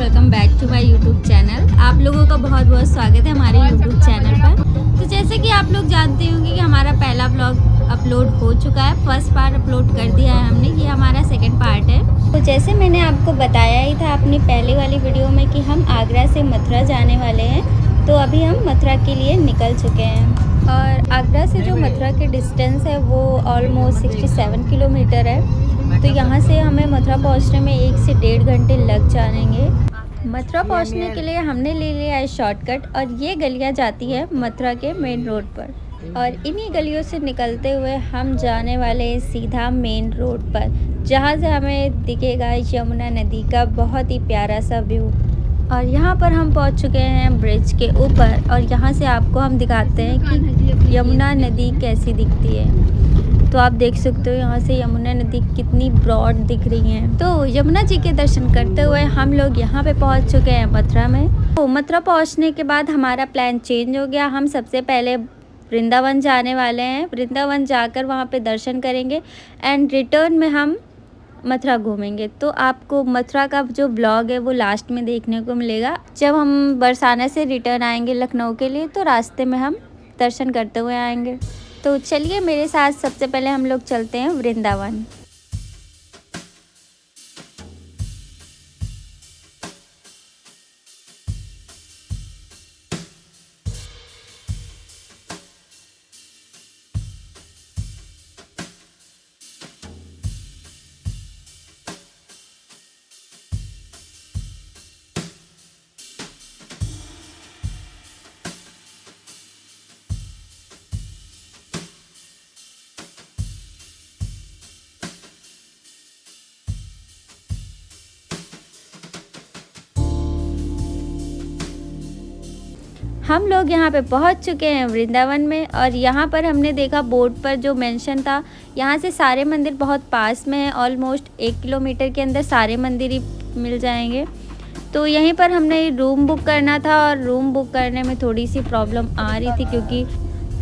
Welcome back to my YouTube channel. आप लोगों का बहुत बहुत स्वागत है हमारे यूट्यूब चैनल पर। तो जैसे कि आप लोग जानते होंगे कि हमारा पहला ब्लॉग अपलोड हो चुका है, फर्स्ट पार्ट अपलोड कर दिया है हमने, ये हमारा सेकंड पार्ट है। तो जैसे मैंने आपको बताया ही था अपनी पहले वाली वीडियो में कि हम आगरा से मथुरा जाने वाले हैं, तो अभी हम मथुरा के लिए निकल चुके हैं। और आगरा से जो मथुरा की डिस्टेंस है वो ऑलमोस्ट 67 किलोमीटर है। तो यहाँ से हमें मथुरा पहुँचने में 1 से 1.5 घंटे लग जाएंगे। मथुरा पहुँचने के लिए हमने ले लिया है शॉर्टकट, और ये गलियाँ जाती है मथुरा के मेन रोड पर, और इन्हीं गलियों से निकलते हुए हम जाने वाले हैं सीधा मेन रोड पर, जहाँ से हमें दिखेगा यमुना नदी का बहुत ही प्यारा सा व्यू। और यहाँ पर हम पहुँच चुके हैं ब्रिज के ऊपर, और यहाँ से आपको हम दिखाते हैं कि यमुना नदी कैसी दिखती है। तो आप देख सकते हो यहाँ से यमुना नदी कितनी ब्रॉड दिख रही है। तो यमुना जी के दर्शन करते हुए हम लोग यहाँ पे पहुँच चुके हैं मथुरा में। तो मथुरा पहुँचने के बाद हमारा प्लान चेंज हो गया। हम सबसे पहले वृंदावन जाने वाले हैं। वृंदावन जाकर वहाँ पे दर्शन करेंगे एंड रिटर्न में हम मथुरा घूमेंगे। तो आपको मथुरा का जो ब्लॉग है वो लास्ट में देखने को मिलेगा। जब हम बरसाना से रिटर्न आएंगे लखनऊ के लिए, तो रास्ते में हम दर्शन करते हुए आएंगे। तो चलिए मेरे साथ सबसे पहले हम लोग चलते हैं वृंदावन। हम लोग यहाँ पे पहुँच चुके हैं वृंदावन में, और यहाँ पर हमने देखा बोर्ड पर जो मेंशन था, यहाँ से सारे मंदिर बहुत पास में है। ऑलमोस्ट 1 किलोमीटर के अंदर सारे मंदिर ही मिल जाएंगे। तो यहीं पर हमने रूम बुक करना था, और रूम बुक करने में थोड़ी सी प्रॉब्लम आ रही थी क्योंकि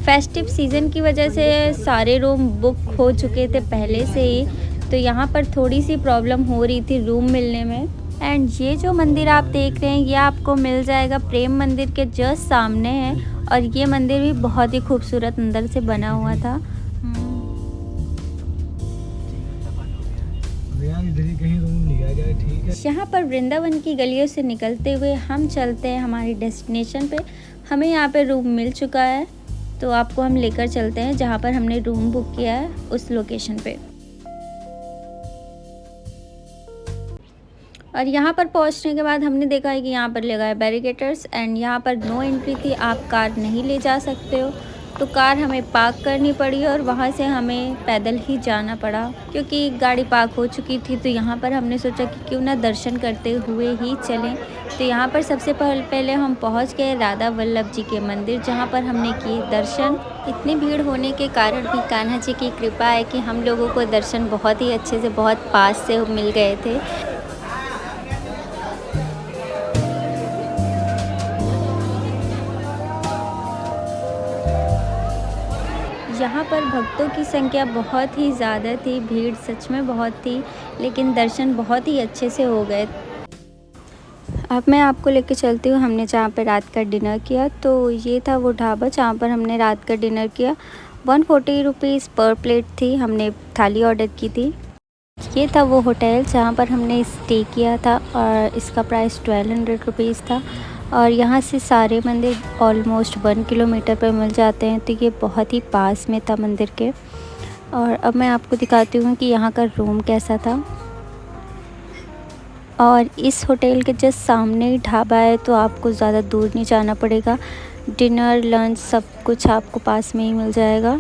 फेस्टिव सीज़न की वजह से सारे रूम बुक हो चुके थे पहले से ही। तो यहाँ पर थोड़ी सी प्रॉब्लम हो रही थी रूम मिलने में। एंड ये जो मंदिर आप देख रहे हैं ये आपको मिल जाएगा प्रेम मंदिर के जस्ट सामने है, और ये मंदिर भी बहुत ही खूबसूरत अंदर से बना हुआ था। यहाँ पर वृंदावन की गलियों से निकलते हुए हम चलते हैं हमारी डेस्टिनेशन पे। हमें यहाँ पे रूम मिल चुका है, तो आपको हम लेकर चलते हैं जहाँ पर हमने रूम बुक किया है उस लोकेशन पे। और यहाँ पर पहुँचने के बाद हमने देखा है कि यहाँ पर लगा है बैरिकेटर्स, एंड यहाँ पर नो एंट्री थी, आप कार नहीं ले जा सकते हो। तो कार हमें पार्क करनी पड़ी, और वहाँ से हमें पैदल ही जाना पड़ा क्योंकि गाड़ी पार्क हो चुकी थी। तो यहाँ पर हमने सोचा कि क्यों ना दर्शन करते हुए ही चलें। तो यहाँ पर सबसे पहले हम पहुँच गए राधा वल्लभ जी के मंदिर, जहाँ पर हमने किए दर्शन। इतनी भीड़ होने के कारण भी कान्हा जी की कृपा है कि हम लोगों को दर्शन बहुत ही अच्छे से, बहुत पास से मिल गए थे। यहाँ पर भक्तों की संख्या बहुत ही ज़्यादा थी, भीड़ सच में बहुत थी, लेकिन दर्शन बहुत ही अच्छे से हो गए। अब मैं आपको लेके चलती हूँ हमने जहाँ पे रात का डिनर किया। तो ये था वो ढाबा जहाँ पर हमने रात का डिनर किया। 140 रुपीज़ पर प्लेट थी, हमने थाली ऑर्डर की थी। ये था वो होटल जहाँ पर हमने स्टे किया था, और इसका प्राइस 1200 रुपीज़ था। और यहाँ से सारे मंदिर ऑलमोस्ट 1 किलोमीटर पर मिल जाते हैं, तो ये बहुत ही पास में था मंदिर के। और अब मैं आपको दिखाती हूँ कि यहाँ का रूम कैसा था। और इस होटल के जस्ट सामने ही ढाबा है, तो आपको ज़्यादा दूर नहीं जाना पड़ेगा। डिनर लंच सब कुछ आपको पास में ही मिल जाएगा।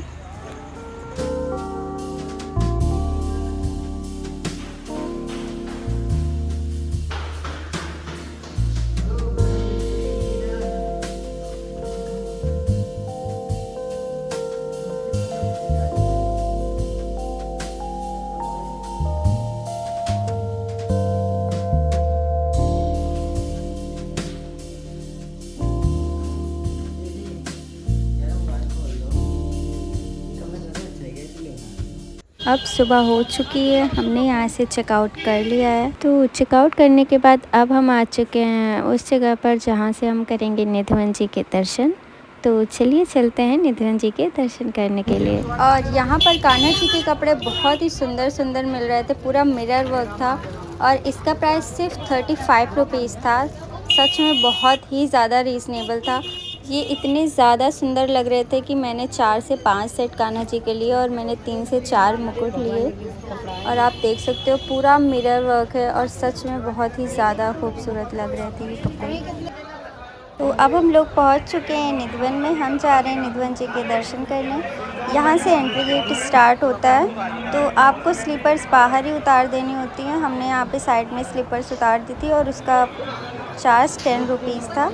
अब सुबह हो चुकी है, हमने यहाँ से चेकआउट कर लिया है। तो चेकआउट करने के बाद अब हम आ चुके हैं उस जगह पर जहाँ से हम करेंगे निधिवन जी के दर्शन। तो चलिए चलते हैं निधिवन जी के दर्शन करने के लिए। और यहाँ पर कान्हा जी के कपड़े बहुत ही सुंदर सुंदर मिल रहे थे, पूरा मिरर वर्क था और इसका प्राइस सिर्फ 35 रुपीज़ था। सच में बहुत ही ज़्यादा रीज़नेबल था। ये इतने ज़्यादा सुंदर लग रहे थे कि मैंने 4 से 5 सेट कान्हा जी के लिए और मैंने 3 से 4 मुकुट लिए। और आप देख सकते हो पूरा मिरर वर्क है और सच में बहुत ही ज़्यादा खूबसूरत लग रहे थे ये कपड़े। तो अब हम लोग पहुंच चुके हैं निधिवन में। हम जा रहे हैं निधिवन जी के दर्शन करने। यहाँ से एंट्री गेट स्टार्ट होता है, तो आपको स्लीपर्स बाहर ही उतार देनी होती हैं। हमने यहाँ पे साइड में स्लीपर्स उतार दी थी और उसका चार्ज 10 रुपीज़ था।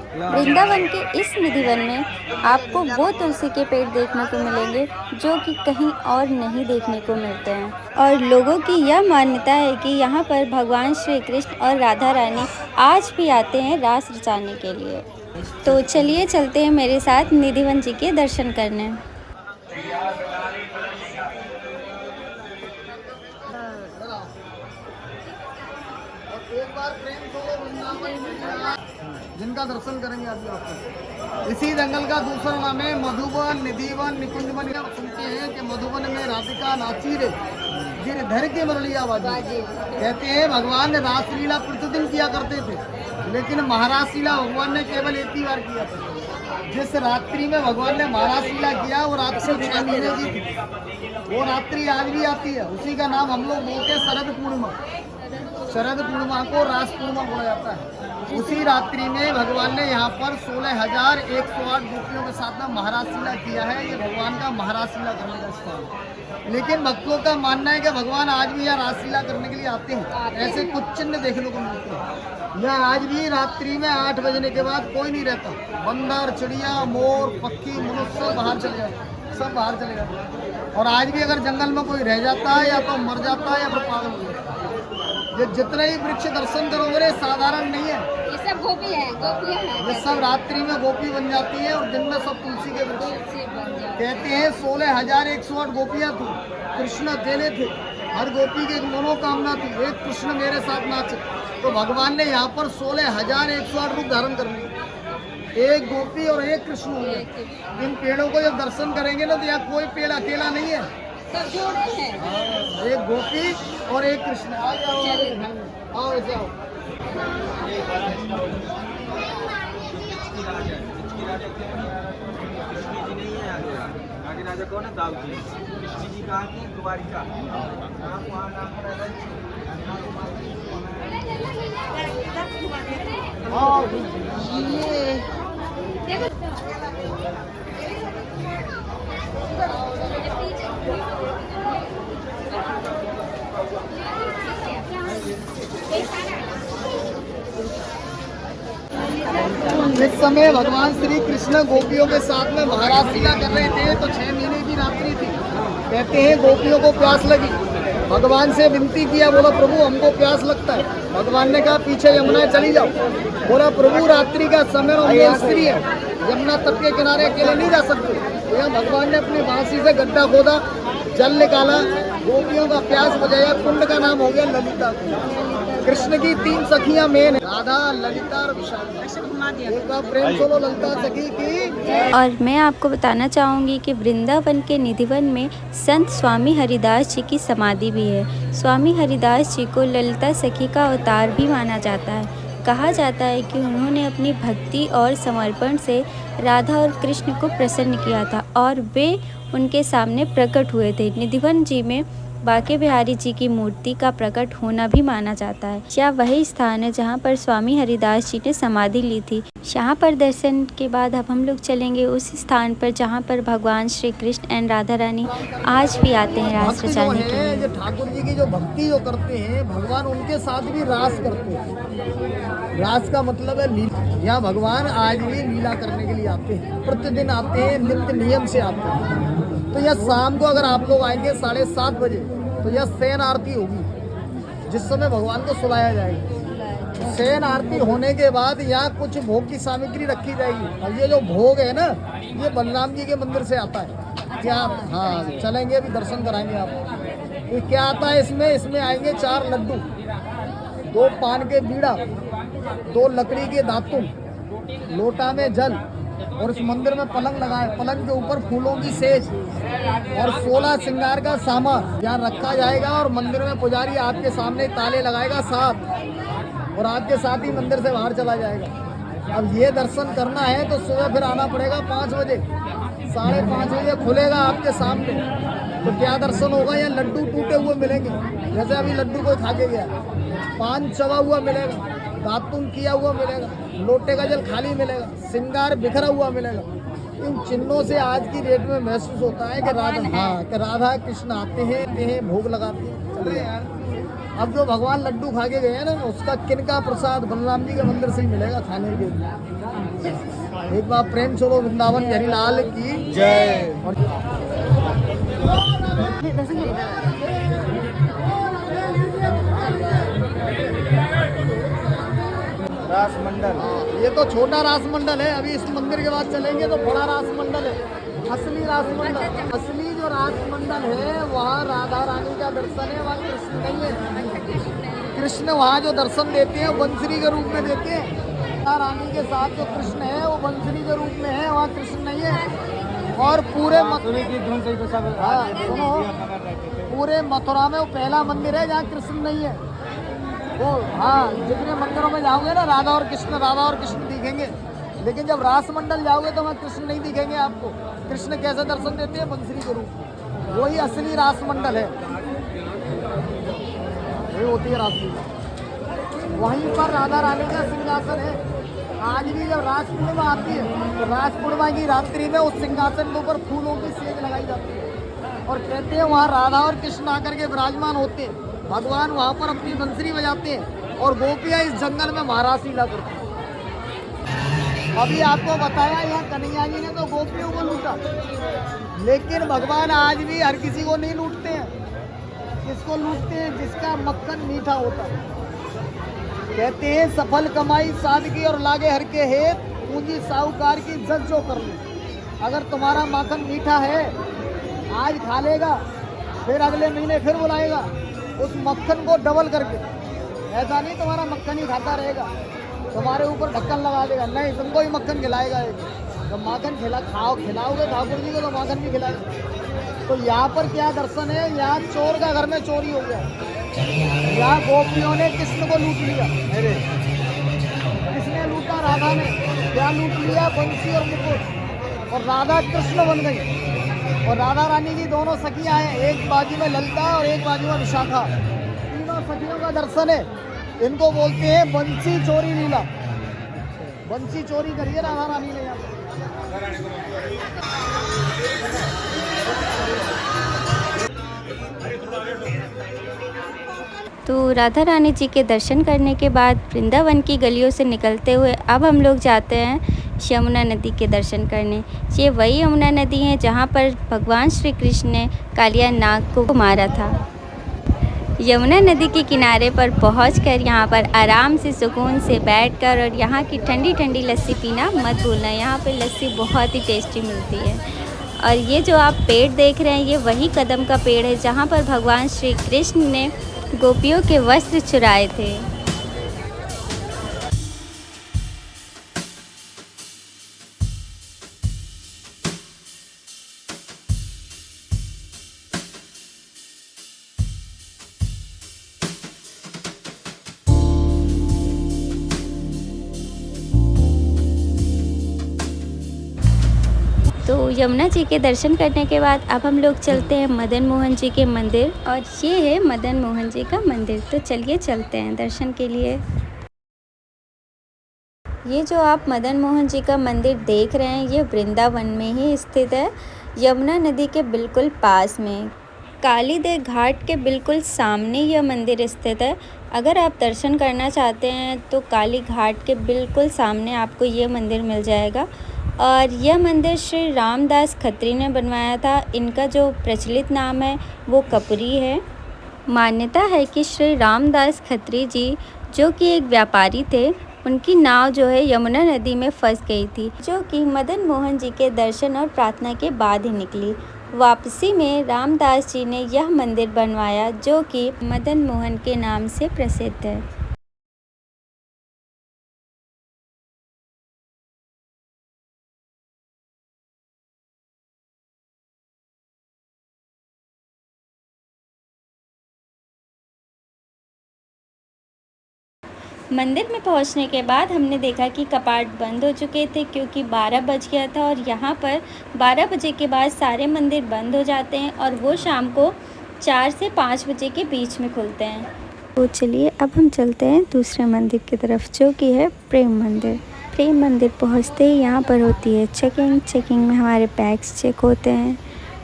वृंदावन के इस निधिवन में आपको वो तुलसी के पेड़ देखने को मिलेंगे जो कि कहीं और नहीं देखने को मिलते हैं। और लोगों की यह मान्यता है कि यहाँ पर भगवान श्री कृष्ण और राधा रानी आज भी आते हैं रास रचाने के लिए। तो चलिए चलते हैं मेरे साथ निधिवन जी के दर्शन करने। जिनका दर्शन करेंगे अभी आपको। इसी जंगल का दूसरा नाम है मधुबन, निधिवन, निकुंजवन। सुनते हैं कि मधुबन में राधिका नाची रे गिरधर के मुरलिया बाजी। कहते हैं भगवान ने रासलीला प्रतिदिन किया करते थे, लेकिन महाराज लीला भगवान ने केवल एक ही बार किया था। जिस रात्रि में भगवान ने महाराज लीला किया वो रात्रि 6 महीने की थी। वो रात्रि आज भी आती है, उसी का नाम हम लोग बोलते हैं शरद पूर्णिमा। शरद पूर्णिमा को रास पूर्णिमा बोला जाता है। उसी रात्रि में भगवान ने यहाँ पर 16,108 गोपियों के साथ में महाराज लीला किया है। ये भगवान का महाराज लीला करने का स्थान है। लेकिन भक्तों का मानना है कि भगवान आज भी यहाँ रासलीला करने के लिए आते हैं। ऐसे कुछ चिन्ह देखने को मिलते हैं। यहाँ आज भी रात्रि में 8 बजने के बाद कोई नहीं रहता। बंदर, चिड़िया, मोर, पक्षी, मनुष्य सब बाहर चले जाते, सब बाहर चले जाते। और आज भी अगर जंगल में कोई रह जाता है या तो मर जाता है या फिर पागल हो जाता है। ये जितने ही वृक्ष दर्शन करोगे साधारण नहीं है, ये सब गोपी है, गोपियां हैं। ये सब रात्रि में गोपी बन जाती है और दिन में सब तुलसी के वृक्ष। कहते हैं 16,108 गोपियां थी, कृष्ण अकेले थे। हर गोपी की एक मनोकामना थी, एक कृष्ण मेरे साथ नाचे। तो भगवान ने यहाँ पर 16,108 रूप धारण कर लिए। एक गोपी और एक कृष्ण हो गए। इन पेड़ों को जब दर्शन करेंगे ना तो यहाँ कोई पेड़ अकेला नहीं है, सब जोड़े हैं। एक गोपी और एक कृष्ण। आओ ऐसे आओ। राजा कौन है? दाऊद जी। कृष्ण जी कहाँ के? द्वारिका। इस समय भगवान श्री कृष्ण गोपियों के साथ में महाराज लीला कर रहे थे। तो 6 महीने की रात्रि थी। कहते हैं गोपियों को प्यास लगी, भगवान से विनती किया, बोला प्रभु हमको प्यास लगता है। भगवान ने कहा पीछे यमुना चली जाओ। बोला प्रभु रात्रि का समय और ये स्त्री है, यमुना तट के किनारे अकेले नहीं जा सकते। तो यहाँ भगवान ने अपनी बांसी से गड्ढा खोदा, जल निकाला, गोपियों का प्यास बुझाया। कुंड का नाम हो गया ललिता। कृष्ण की 3 सखियां मेन है, राधा, ललिता और विशाल। एक बार प्रेम सोलो ललिता सखी की। और मैं आपको बताना चाहूँगी कि वृंदावन के निधिवन में संत स्वामी हरिदास जी की समाधि भी है। स्वामी हरिदास जी को ललिता सखी का अवतार भी माना जाता है। कहा जाता है कि उन्होंने अपनी भक्ति और समर्पण से राधा और कृष्ण को प्रसन्न किया था और वे उनके सामने प्रकट हुए थे। निधिवन जी में बांके बिहारी जी की मूर्ति का प्रकट होना भी माना जाता है। यह वही स्थान है जहाँ पर स्वामी हरिदास जी ने समाधि ली थी। यहाँ पर दर्शन के बाद अब हम लोग चलेंगे उस स्थान पर जहाँ पर भगवान श्री कृष्ण एंड राधा रानी आज भी आते हैं रास रचाने के लिए। ठाकुर जी की जो भक्ति जो करते हैं भगवान उनके साथ भी रास करते हैं। रास का मतलब है लीला। यहाँ भगवान आज भी लीला करने के लिए आते हैं, प्रतिदिन आते हैं, नित्य नियम से आते हैं। तो यह शाम को अगर आप लोग आएंगे 7:30 बजे तो यह शयन आरती होगी, जिस समय भगवान को सुलाया जाएगा। शयन आरती होने के बाद यहाँ कुछ भोग की सामग्री रखी जाएगी। और ये जो भोग है ना, ये बलराम जी के मंदिर से आता है। क्या, हाँ चलेंगे अभी दर्शन कराएंगे आपको। ये क्या आता है इसमें? इसमें आएंगे 4 लड्डू, 2 पान के बीड़ा, 2 लकड़ी के दातुन, लोटा में जल, और इस मंदिर में पलंग लगा है, पलंग के ऊपर फूलों की सेज और 16 श्रृंगार का सामान यहाँ रखा जाएगा। और मंदिर में पुजारी आपके सामने ताले लगाएगा 7, और आपके साथ ही मंदिर से बाहर चला जाएगा। अब ये दर्शन करना है तो सुबह फिर आना पड़ेगा 5 बजे, 5:30 बजे खुलेगा आपके सामने। तो क्या दर्शन होगा? यहाँ लड्डू टूटे हुए मिलेंगे, जैसे अभी लड्डू कोई खा के गया, पान चबा हुआ मिलेगा, दातुन किया हुआ मिलेगा, लोटे का जल खाली मिलेगा, श्रृंगार बिखरा हुआ मिलेगा। इन चिन्हों से आज की डेट में महसूस होता है कि राधा कृष्ण आते हैं, भोग लगाते हैं, चले यार। अब जो भगवान लड्डू खा के गए हैं ना, उसका किनका प्रसाद बलराम जी के मंदिर से ही मिलेगा खाने के लिए। एक बार प्रेम चलो वृंदावन बिहारी लाल की जय। रास मंडल, ये तो छोटा रास मंडल है, अभी इस मंदिर के बाद चलेंगे तो बड़ा रास मंडल है। असली रास मंडल, असली जो रास मंडल है वहाँ राधा रानी का दर्शन है, वहाँ कृष्ण नहीं है। कृष्ण वहाँ जो दर्शन देते हैं बंसरी के रूप में देते हैं। राधा रानी के साथ जो कृष्ण है वो बंसरी के रूप में है, वहाँ कृष्ण नहीं है। और पूरे सुनो, पूरे मथुरा में वो पहला मंदिर है जहाँ कृष्ण नहीं है। वो हाँ, जितने मंदिरों में जाओगे ना राधा और कृष्ण दिखेंगे, लेकिन जब रास मंडल जाओगे तो वहाँ कृष्ण नहीं दिखेंगे आपको। कृष्ण कैसे दर्शन देते हैं? बंसरी के रूप। वही असली रास मंडल है, वही होती है रासलीला। वहीं पर राधा रानी का सिंहासन है। आज भी जब रास पूर्णिमा आती है तो रास पूर्णिमा की रात्रि में उस सिंहासन के ऊपर फूलों की सेज लगाई जाती है, और कहते हैं वहाँ राधा और कृष्ण आकर के विराजमान होते हैं। भगवान वहाँ पर अपनी बंसरी बजाते हैं और गोपियाँ इस जंगल में महारास लीला करती हैं। अभी आपको बताया यहाँ कन्हैया जी ने तो गोपियों को लूटा, लेकिन भगवान आज भी हर किसी को नहीं लूटते हैं। किसको लूटते हैं? जिसका मक्खन मीठा होता है। कहते हैं सफल कमाई सादगी और लागे हर के हेत, पूंजी साहूकार की इज्जत जो कर ले। अगर तुम्हारा माखन मीठा है, आज खा लेगा, फिर अगले महीने फिर बुलाएगा उस मक्खन को डबल करके। ऐसा नहीं तुम्हारा मक्खन ही खाता रहेगा, तुम्हारे ऊपर ढक्कन लगा देगा, नहीं तुमको ही मक्खन खिलाएगा। जब माखन खिलाओगे ठाकुर जी को तो माखन भी खिलाएगा। तो यहाँ पर क्या दर्शन है? यहाँ चोर का घर में चोरी हो गया। यहाँ गोपियों ने कृष्ण को लूट लिया। किसने लूटा? राधा ने। क्या लूट लिया? बंसी और मुकुट। और राधा कृष्ण बन गई। और राधा रानी की दोनों सखियां हैं, एक बाजू में ललिता और एक बाजू में विशाखा। तीनों सखियों का दर्शन है। इनको बोलते हैं बंसी चोरी लीला। बंसी चोरी करिए राधा रानी ने यहाँ। तो राधा रानी जी के दर्शन करने के बाद वृंदावन की गलियों से निकलते हुए अब हम लोग जाते हैं यमुना नदी के दर्शन करने। ये वही यमुना नदी है जहाँ पर भगवान श्री कृष्ण ने कालिया नाग को मारा था। यमुना नदी के किनारे पर पहुंचकर यहाँ पर आराम से सुकून से बैठकर और यहाँ की ठंडी ठंडी लस्सी पीना मत भूलना। यहाँ पे लस्सी बहुत ही टेस्टी मिलती है। और ये जो आप पेड़ देख रहे हैं ये वही कदम का पेड़ है जहाँ पर भगवान श्री कृष्ण ने गोपियों के वस्त्र चुराए थे। तो यमुना जी के दर्शन करने के बाद अब हम लोग चलते हैं मदन मोहन जी के मंदिर, और ये है मदन मोहन जी का मंदिर। तो चलिए चलते हैं दर्शन के लिए। ये जो आप मदन मोहन जी का मंदिर देख रहे हैं ये वृंदावन में ही स्थित है, यमुना नदी के बिल्कुल पास में। कालीदेव घाट के बिल्कुल सामने यह मंदिर स्थित है। अगर आप दर्शन करना चाहते हैं तो काली घाट के बिल्कुल सामने आपको ये मंदिर मिल जाएगा। और यह मंदिर श्री रामदास खत्री ने बनवाया था। इनका जो प्रचलित नाम है वो कपूरी है। मान्यता है कि श्री रामदास खत्री जी जो कि एक व्यापारी थे, उनकी नाव जो है यमुना नदी में फंस गई थी, जो कि मदन मोहन जी के दर्शन और प्रार्थना के बाद ही निकली। वापसी में रामदास जी ने यह मंदिर बनवाया जो कि मदन मोहन के नाम से प्रसिद्ध है। मंदिर में पहुंचने के बाद हमने देखा कि कपाट बंद हो चुके थे क्योंकि 12 बज गया था और यहाँ पर 12 बजे के बाद सारे मंदिर बंद हो जाते हैं और वो शाम को 4 से 5 बजे के बीच में खुलते हैं। तो चलिए अब हम चलते हैं दूसरे मंदिर की तरफ जो कि है प्रेम मंदिर। प्रेम मंदिर पहुँचते ही यहाँ पर होती है चेकिंग में हमारे बैग्स चेक होते हैं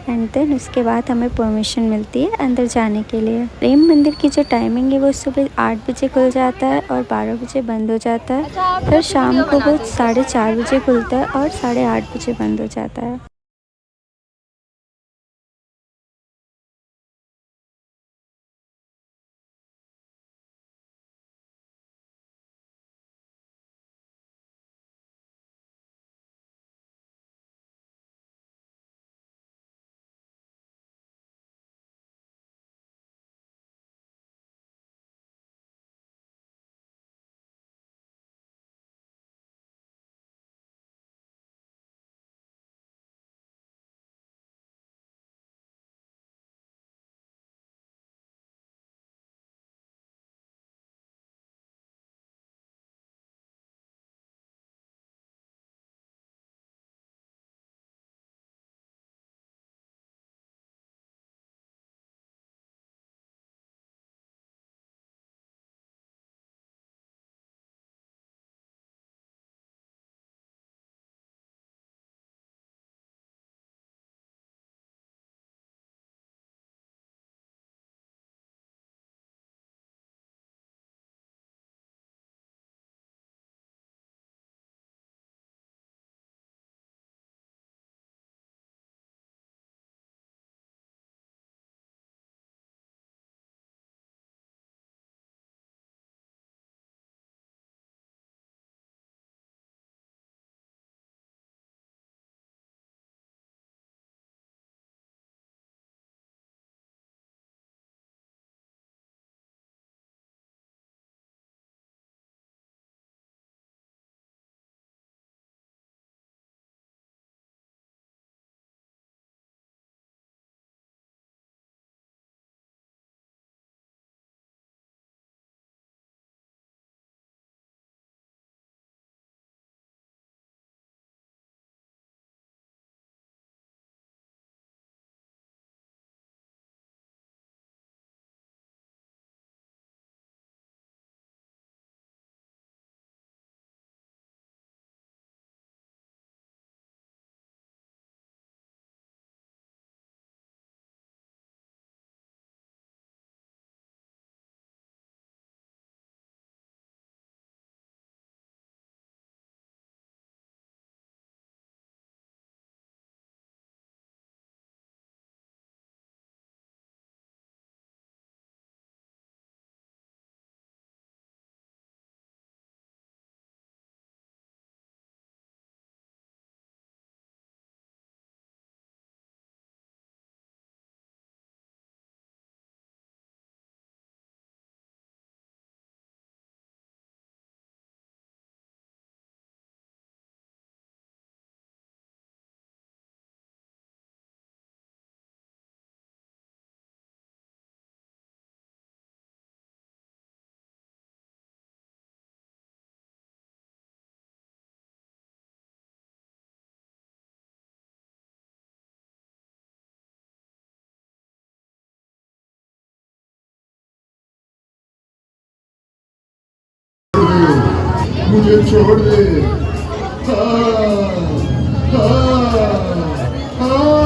एंड देन उसके बाद हमें परमिशन मिलती है अंदर जाने के लिए। प्रेम मंदिर की जो टाइमिंग है वो सुबह 8 बजे खुल जाता है और 12 बजे बंद हो जाता है। फिर शाम को वो 4:30 बजे खुलता है और 8:30 बजे बंद हो जाता है। मुझे छोड़ दे। हाँ, हाँ, हाँ,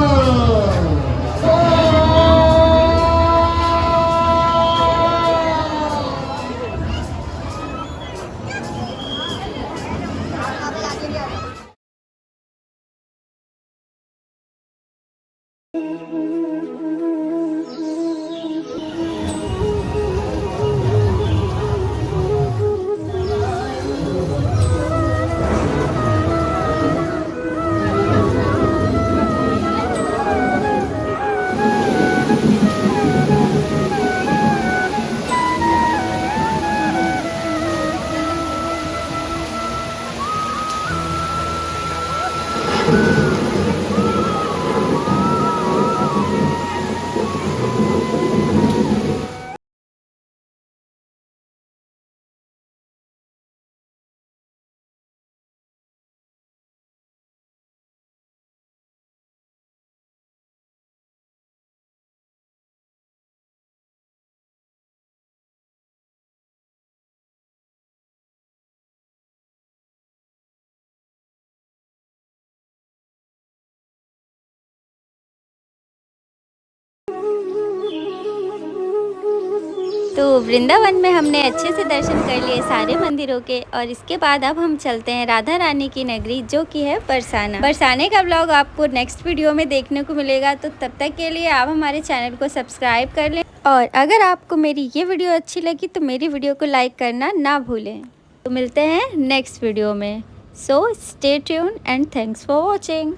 तो वृंदावन में हमने अच्छे से दर्शन कर लिए सारे मंदिरों के, और इसके बाद अब हम चलते हैं राधा रानी की नगरी जो कि है बरसाना। बरसाने का व्लॉग आपको नेक्स्ट वीडियो में देखने को मिलेगा, तो तब तक के लिए आप हमारे चैनल को सब्सक्राइब कर लें, और अगर आपको मेरी ये वीडियो अच्छी लगी तो मेरी वीडियो को लाइक करना ना भूलें। तो मिलते हैं नेक्स्ट वीडियो में। So stay tune and thanks for watching.